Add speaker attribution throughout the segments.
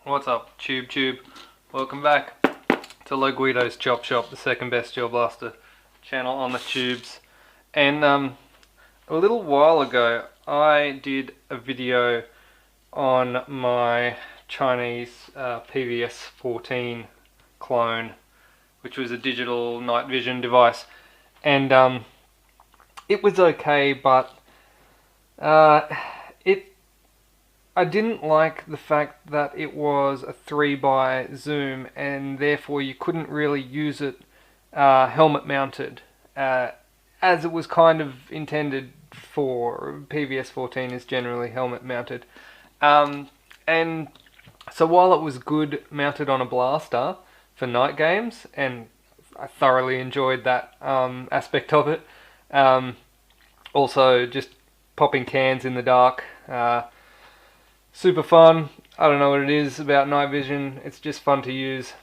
Speaker 1: What's up, Tube? Welcome back to La Guido's Chop Shop, the second best Gel Blaster channel on the tubes. And a little while ago, I did a video on my Chinese PVS-14 clone, which was a digital night vision device, and it was okay, but I didn't like the fact that it was a 3x zoom and therefore you couldn't really use it helmet mounted, as it was kind of intended for. PVS-14 is generally helmet mounted, and so while it was good mounted on a blaster for night games, and I thoroughly enjoyed that aspect of it, also just popping cans in the dark, super fun. I don't know what it is about night vision, it's just fun to use.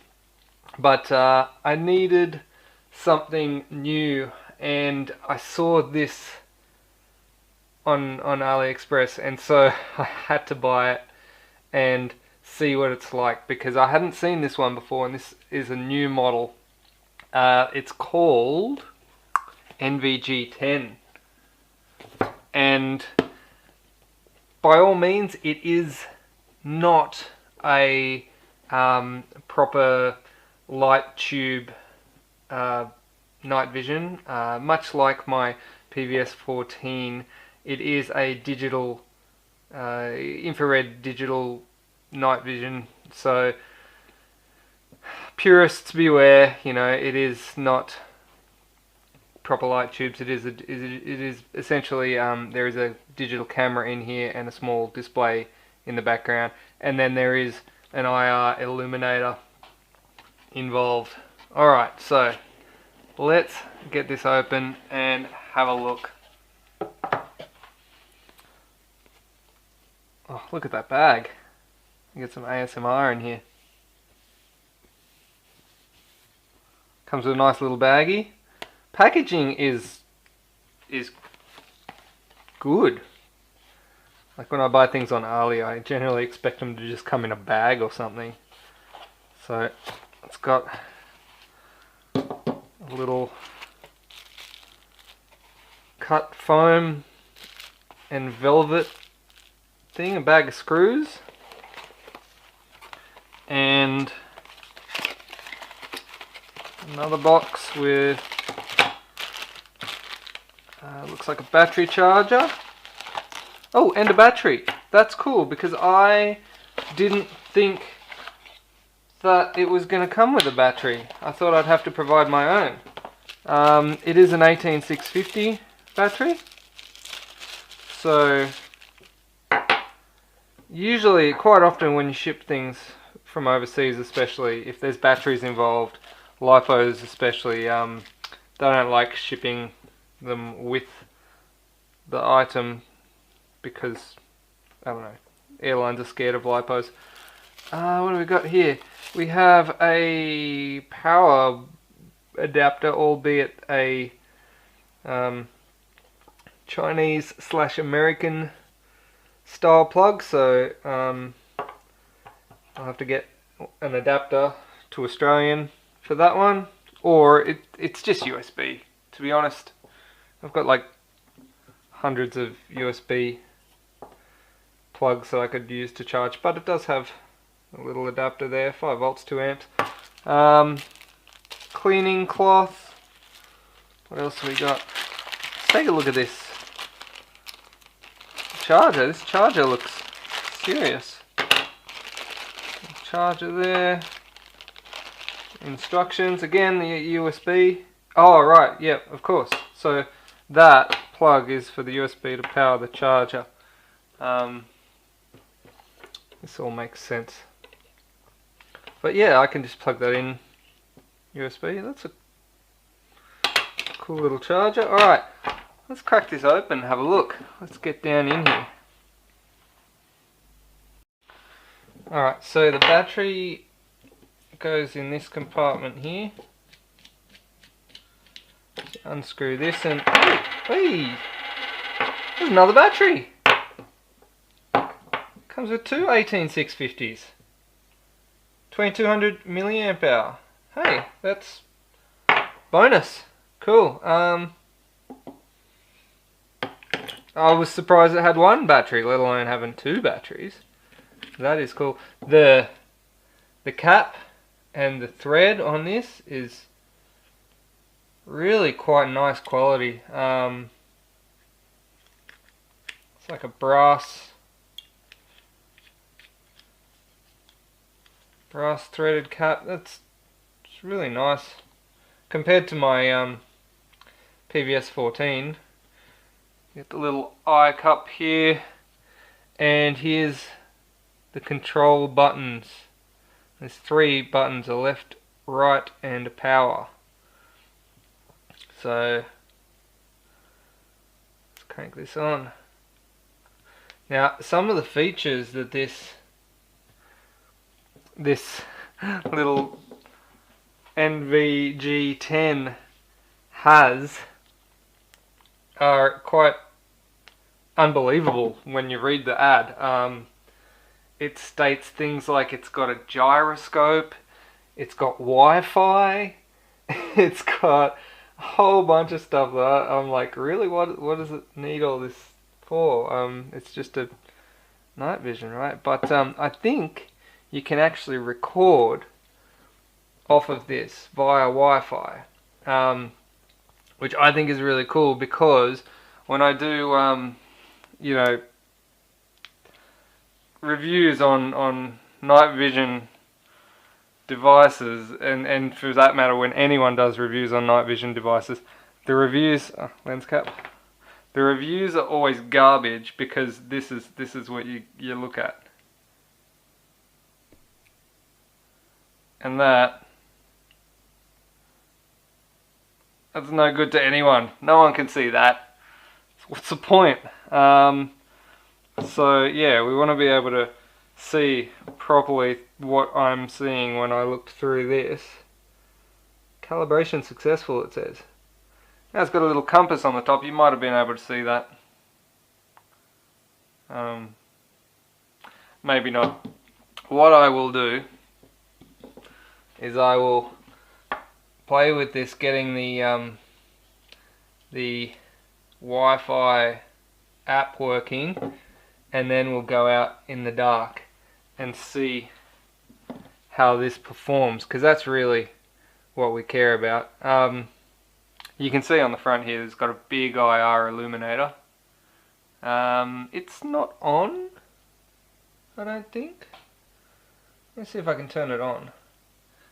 Speaker 1: But I needed something new, and I saw this on AliExpress, and so I had to buy it and see what it's like, because I hadn't seen this one before, and this is a new model. It's called NVG10, and by all means, it is not a proper light tube night vision. Much like my PVS-14, it is a digital, infrared digital night vision. So purists beware. You know, it is not proper light tubes. It is essentially there is a digital camera in here and a small display in the background, and then there is an IR illuminator involved. Alright, so let's get this open and have a look. Oh, look at that bag. Get some ASMR in here. Comes with a nice little baggie. Packaging is good. Like when I buy things on Ali, I generally expect them to just come in a bag or something. So it's got a little cut foam and velvet thing, a bag of screws, and another box with looks like a battery charger. Oh, and a battery. That's cool, because I didn't think that it was going to come with a battery. I thought I'd have to provide my own. It is an 18650 battery. So usually, quite often when you ship things from overseas, especially if there's batteries involved, LiPos especially, they don't like shipping them with the item, because I don't know, airlines are scared of LiPos. What do we got here? We have a power adapter, albeit a Chinese/American style plug, so I'll have to get an adapter to Australian for that one, or it's just USB. To be honest, I've got like hundreds of USB plugs that I could use to charge, but it does have a little adapter there, 5 volts, 2 amps. Cleaning cloth. What else have we got? Let's take a look at this charger. This charger looks serious. Charger there. Instructions, again, the USB. Oh, right, yeah, of course. So that plug is for the USB to power the charger. This all makes sense. But yeah, I can just plug that in USB. That's a cool little charger. Alright, let's crack this open and have a look. Let's get down in here. Alright, so the battery goes in this compartment here. Unscrew this and hey, there's another battery. Comes with two 18650s. 2200 milliamp hour. Hey, that's bonus. Cool. I was surprised it had one battery, let alone having two batteries. That is cool. The cap and the thread on this is really quite nice quality. It's like a brass threaded cap. It's really nice compared to my PVS 14. Get the little eye cup here, and here's the control buttons. There's 3 buttons, a left, right, and a power. So let's crank this on. Now, some of the features that this little NVG10 has are quite unbelievable when you read the ad. It states things like it's got a gyroscope, it's got Wi-Fi, it's got a whole bunch of stuff that I'm like, really, what does it need all this for? It's just a night vision, right? But I think you can actually record off of this via Wi-Fi, which I think is really cool, because when I do you know, reviews on night vision devices, and for that matter when anyone does reviews on night vision devices, the reviews lens cap, the reviews are always garbage, because this is what you look at, and that's no good to anyone. No one can see that. What's the point? So yeah, we want to be able to see properly what I'm seeing when I look through this. Calibration successful, it says. Now it's got a little compass on the top. You might have been able to see that. Maybe not. What I will do is I will play with this, getting the Wi-Fi app working, and then we'll go out in the dark and see how this performs, because that's really what we care about. You can see on the front here it's got a big IR illuminator. It's not on, I don't think. Let's see if I can turn it on.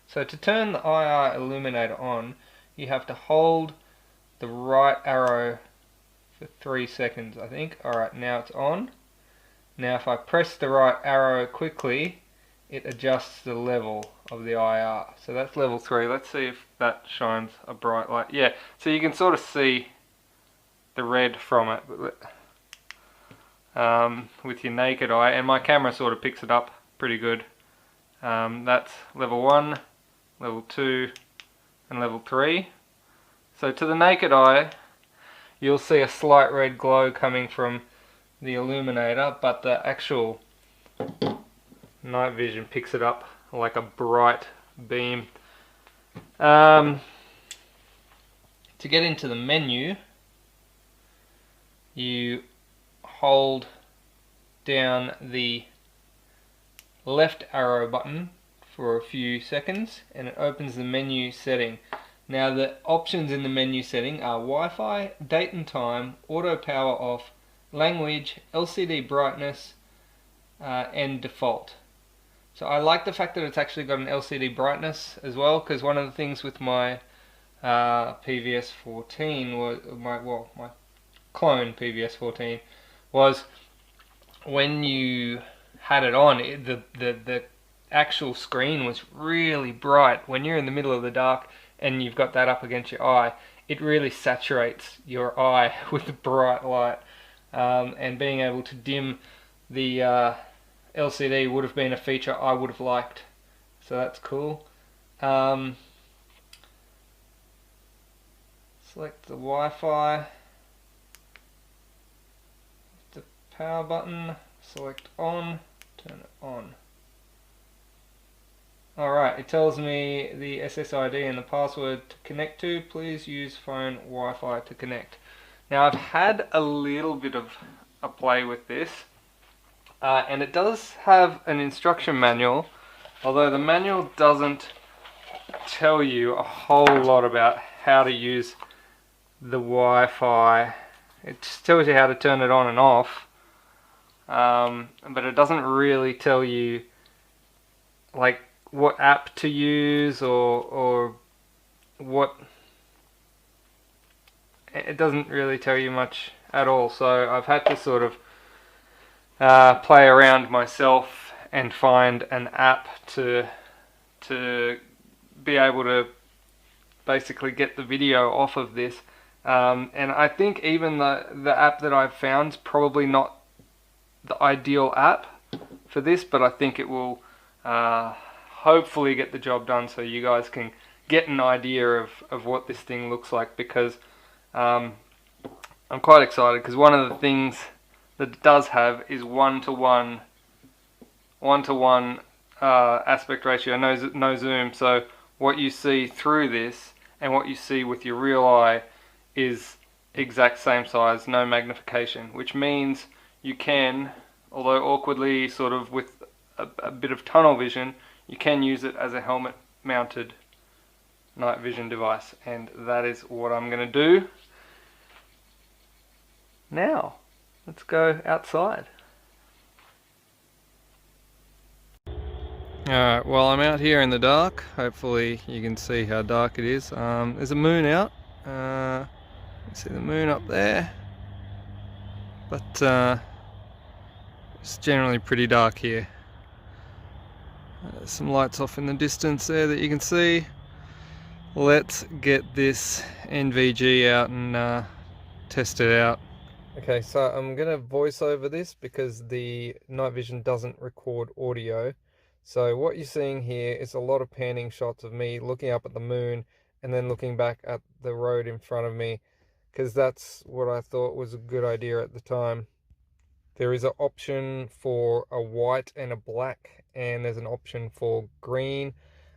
Speaker 1: So to turn the IR illuminator on, you have to hold the right arrow for 3 seconds, I think. Alright, now it's on. Now if I press the right arrow quickly, it adjusts the level of the IR. So that's level 3. Let's see if that shines a bright light. Yeah, so you can sort of see the red from it with your naked eye, and my camera sort of picks it up pretty good. That's level 1, level 2, and level 3. So to the naked eye, you'll see a slight red glow coming from the illuminator, but the actual night vision picks it up like a bright beam. To get into the menu, you hold down the left arrow button for a few seconds and it opens the menu setting. Now the options in the menu setting are Wi-Fi, date and time, auto power off, language, LCD brightness, and default. So I like the fact that it's actually got an LCD brightness as well, because one of the things with my PVS 14 was my clone PVS 14 was when you had it on, the actual screen was really bright. When you're in the middle of the dark and you've got that up against your eye, it really saturates your eye with bright light, and being able to dim the LCD would have been a feature I would have liked, so that's cool. Select the Wi-Fi, the power button, select on, turn it on. Alright, it tells me the SSID and the password to connect to. Please use phone Wi-Fi to connect. Now I've had a little bit of a play with this, and it does have an instruction manual, although the manual doesn't tell you a whole lot about how to use the Wi-Fi. It just tells you how to turn it on and off, but it doesn't really tell you like what app to use or what. It doesn't really tell you much at all, so I've had to sort of play around myself and find an app to be able to basically get the video off of this. And I think even the app that I've found is probably not the ideal app for this, but I think it will hopefully get the job done so you guys can get an idea of what this thing looks like, because I'm quite excited, because one of the things that it does have is one-to-one aspect ratio, no zoom, so what you see through this and what you see with your real eye is exact same size, no magnification, which means you can, although awkwardly sort of with a bit of tunnel vision, you can use it as a helmet mounted night vision device, and that is what I'm going to do now. Let's go outside. Alright, well, I'm out here in the dark. Hopefully you can see how dark it is. There's a moon out. You see the moon up there. But it's generally pretty dark here. There's some lights off in the distance there that you can see. Let's get this NVG out and test it out. Okay, so I'm going to voice over this because the night vision doesn't record audio. So what you're seeing here is a lot of panning shots of me looking up at the moon and then looking back at the road in front of me, because that's what I thought was a good idea at the time. There is an option for a white and a black, and there's an option for green.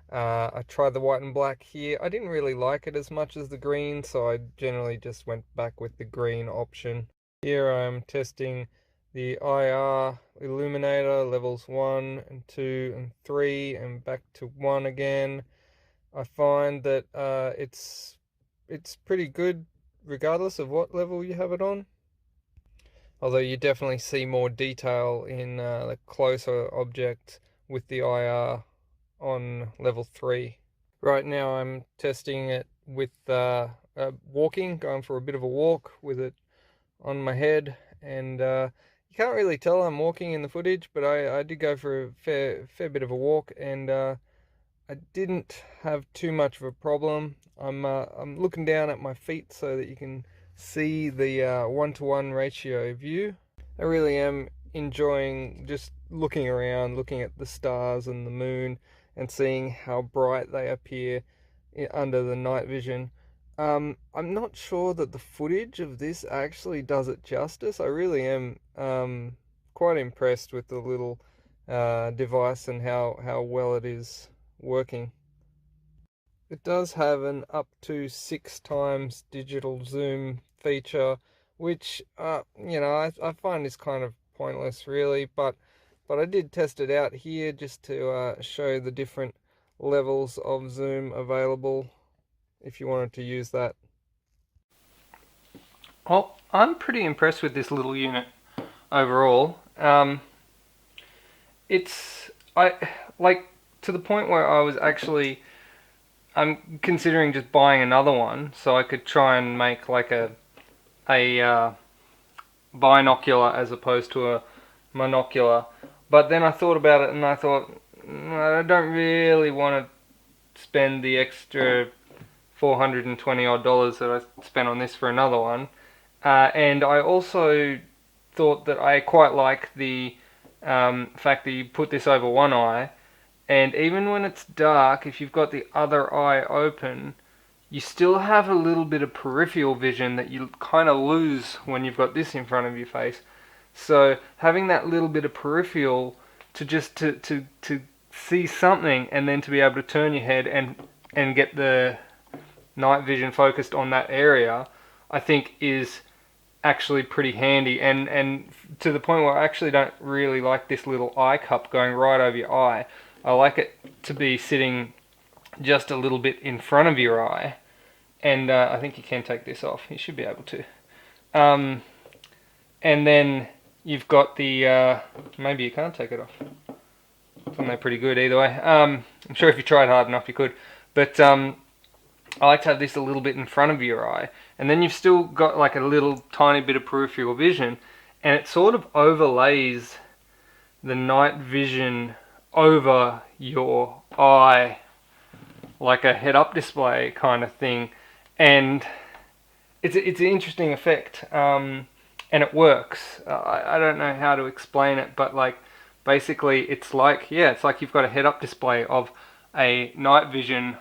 Speaker 1: I tried the white and black here. I didn't really like it as much as the green, so I generally just went back with the green option. Here I'm testing the IR illuminator levels 1 and 2 and 3 and back to 1 again. I find that it's pretty good regardless of what level you have it on. Although you definitely see more detail in the closer object with the IR on level 3. Right now I'm testing it with walking, going for a bit of a walk with it on my head, and you can't really tell I'm walking in the footage, but I did go for a fair bit of a walk, and I didn't have too much of a problem. I'm looking down at my feet so that you can see the one-to-one ratio view. I really am enjoying just looking around, looking at the stars and the moon and seeing how bright they appear under the night vision. I'm not sure that the footage of this actually does it justice. I really am quite impressed with the little device and how well it is working. It does have an up to 6 times digital zoom feature, which I find is kind of pointless really, but I did test it out here just to show the different levels of zoom available if you wanted to use that. Well, I'm pretty impressed with this little unit overall. It's to the point where I'm considering just buying another one so I could try and make like a binocular as opposed to a monocular. But then I thought about it and I thought, I don't really want to spend the extra $420 odd that I spent on this for another one. And I also thought that I quite like the fact that you put this over one eye, and even when it's dark, if you've got the other eye open, you still have a little bit of peripheral vision that you kind of lose when you've got this in front of your face. So having that little bit of peripheral to see something and then to be able to turn your head and get the night vision focused on that area, I think is actually pretty handy, and to the point where I actually don't really like this little eye cup going right over your eye. I like it to be sitting just a little bit in front of your eye, and I think you can take this off. You should be able to. And then you've got the, maybe you can't take it off. I think they're pretty good either way. I'm sure if you tried hard enough you could. But I like to have this a little bit in front of your eye. And then you've still got like a little tiny bit of peripheral vision. And it sort of overlays the night vision over your eye, like a head-up display kind of thing. And it's an interesting effect. And it works. I don't know how to explain it, but like basically it's like, yeah, it's like you've got a head-up display of a night vision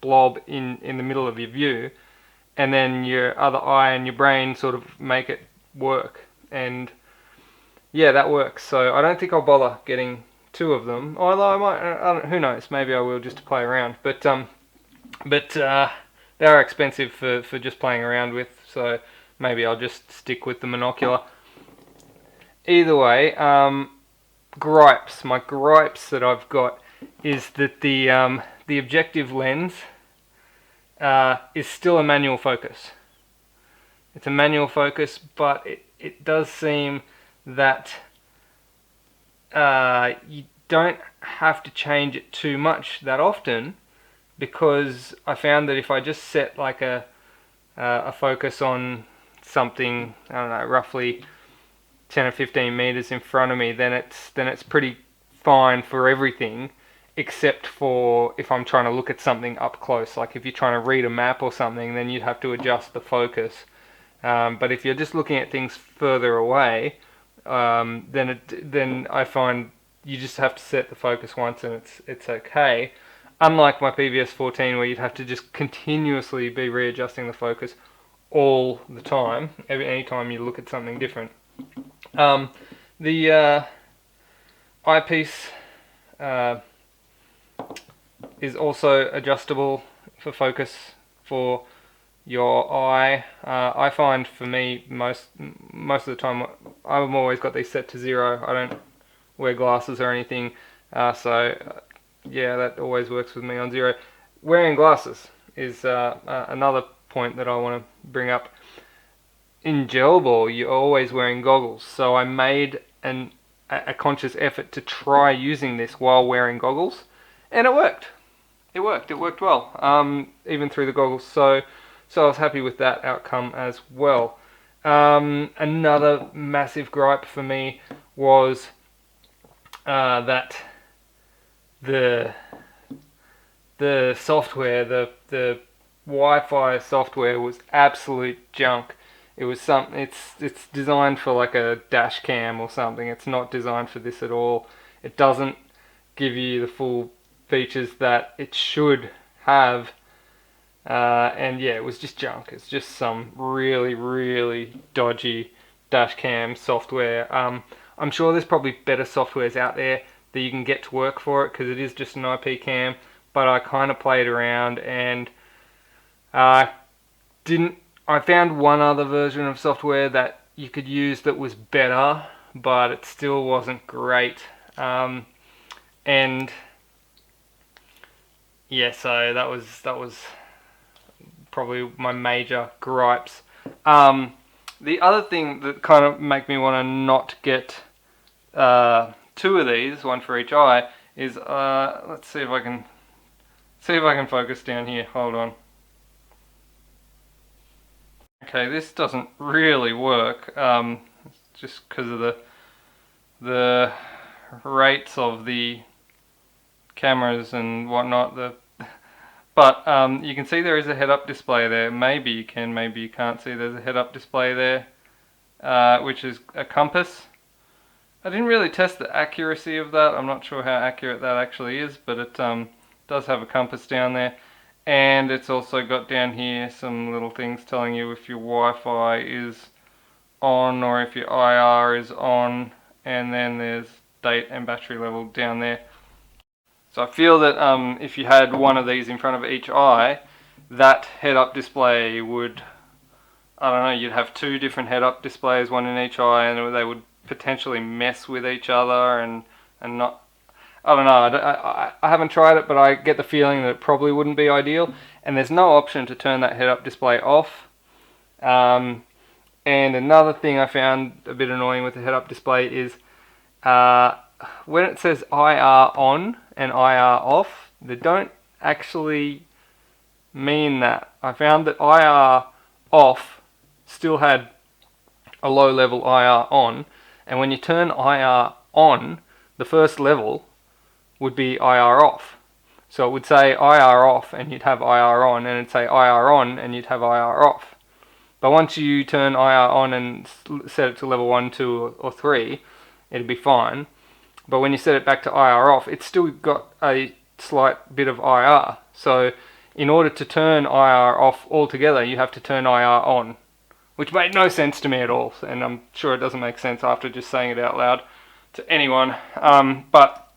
Speaker 1: blob in the middle of your view, and then your other eye and your brain sort of make it work. And yeah, that works. So I don't think I'll bother getting two of them, although I might, who knows, maybe I will just to play around. But they are expensive for just playing around with, so maybe I'll just stick with the monocular. Either way, gripes. My gripes that I've got is that the objective lens is still a manual focus. It's a manual focus, but it does seem that you don't have to change it too much that often, because I found that if I just set like a focus on something, I don't know, roughly 10 or 15 meters in front of me, then it's pretty fine for everything, except for if I'm trying to look at something up close. Like if you're trying to read a map or something, then you'd have to adjust the focus. But if you're just looking at things further away, then I find you just have to set the focus once and it's okay. Unlike my PVS-14, where you'd have to just continuously be readjusting the focus all the time, any time you look at something different. The eyepiece is also adjustable for focus for your eye. I find for me most of the time I've always got these set to 0. I don't wear glasses or anything, so yeah, that always works with me on 0. Wearing glasses is another point that I want to bring up. In gel ball, you're always wearing goggles, so I made a conscious effort to try using this while wearing goggles, and it worked. It worked well, even through the goggles, so I was happy with that outcome as well. Another massive gripe for me was that the software, the Wi-Fi software was absolute junk. It was it's designed for like a dash cam or something. It's not designed for this at all. It doesn't give you the full features that it should have. And yeah, it was just junk. It's just some really dodgy dash cam software. I'm sure there's probably better softwares out there that you can get to work for it, because it is just an IP cam. But I kind of played around and I found one other version of software that you could use that was better, but it still wasn't great. And yeah, so that was probably my major gripes. The other thing that kind of make me want to not get two of these, one for each eye, is let's see if I can focus down here. Hold on. Okay, this doesn't really work, just because of the rates of the cameras and whatnot. But you can see there is a head-up display there. Maybe you can, maybe you can't see. There's a head-up display there, which is a compass. I didn't really test the accuracy of that. I'm not sure how accurate that actually is, but it does have a compass down there. And it's also got down here some little things telling you if your Wi-Fi is on or if your IR is on. And then there's date and battery level down there. So I feel that if you had one of these in front of each eye, that head-up display would, I don't know, you'd have two different head-up displays, one in each eye, and they would potentially mess with each other and not, I don't know, I haven't tried it, but I get the feeling that it probably wouldn't be ideal. And there's no option to turn that head-up display off. And another thing I found a bit annoying with the head-up display is when it says IR on and IR off, they don't actually mean that. I found that IR off still had a low level IR on, and when you turn IR on, the first level would be IR off. So it would say IR off and you'd have IR on, and it'd say IR on and you'd have IR off. But once you turn IR on and set it to level 1, 2 or 3, it'd be fine. But when you set it back to IR off, it's still got a slight bit of IR. So in order to turn IR off altogether, you have to turn IR on, which made no sense to me at all, and I'm sure it doesn't make sense after just saying it out loud to anyone. But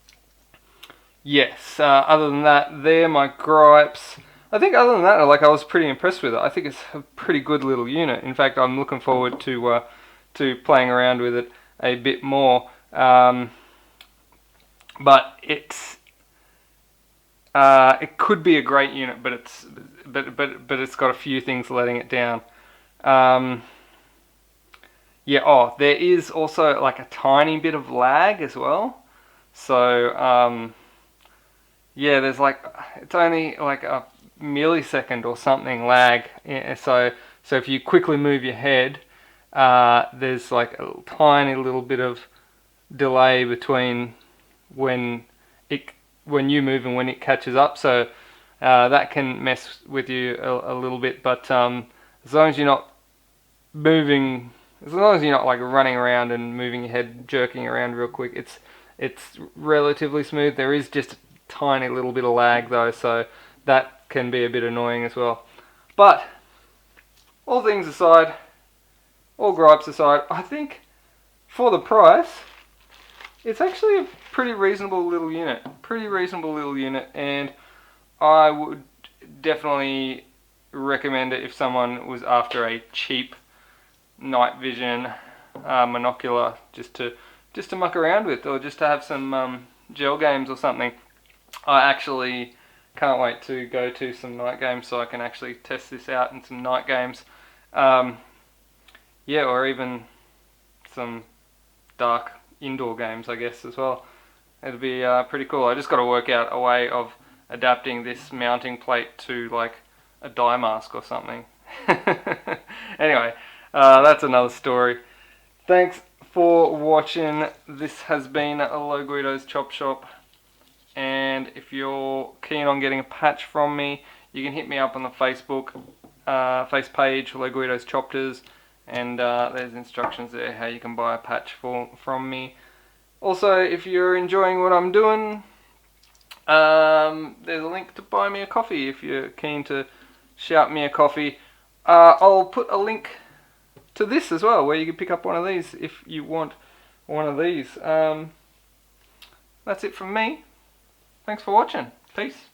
Speaker 1: yes, other than that, they're my gripes. I think other than that, I was pretty impressed with it. I think it's a pretty good little unit. In fact, I'm looking forward to playing around with it a bit more. But it could be a great unit, but it's got a few things letting it down. Yeah. Oh, there is also like a tiny bit of lag as well. So yeah, there's like, it's only like a millisecond or something lag. So if you quickly move your head, there's like a tiny little bit of delay between when you move and when it catches up. So that can mess with you a little bit. But as long as you're not moving, as long as you're not like running around and moving your head, jerking around real quick, it's relatively smooth. There is just a tiny little bit of lag though, so that can be a bit annoying as well. But all things aside, all gripes aside, I think for the price, it's actually a pretty reasonable little unit. And I would definitely recommend it if someone was after a cheap night vision monocular just to muck around with, or just to have some gel games or something. I actually can't wait to go to some night games so I can actually test this out in some night games. Yeah, or even some dark indoor games, I guess, as well. It'd be pretty cool. I just got to work out a way of adapting this mounting plate to like a dye mask or something. Anyway, that's another story. Thanks for watching. This has been Low Guido's Chop Shop, and if you're keen on getting a patch from me, you can hit me up on the Facebook face page, Low Guido's Chopters, and there's instructions there how you can buy a patch from me. Also, if you're enjoying what I'm doing, there's a link to buy me a coffee if you're keen to shout me a coffee. I'll put a link to this as well, where you can pick up one of these if you want one of these. That's it from me. Thanks for watching. Peace.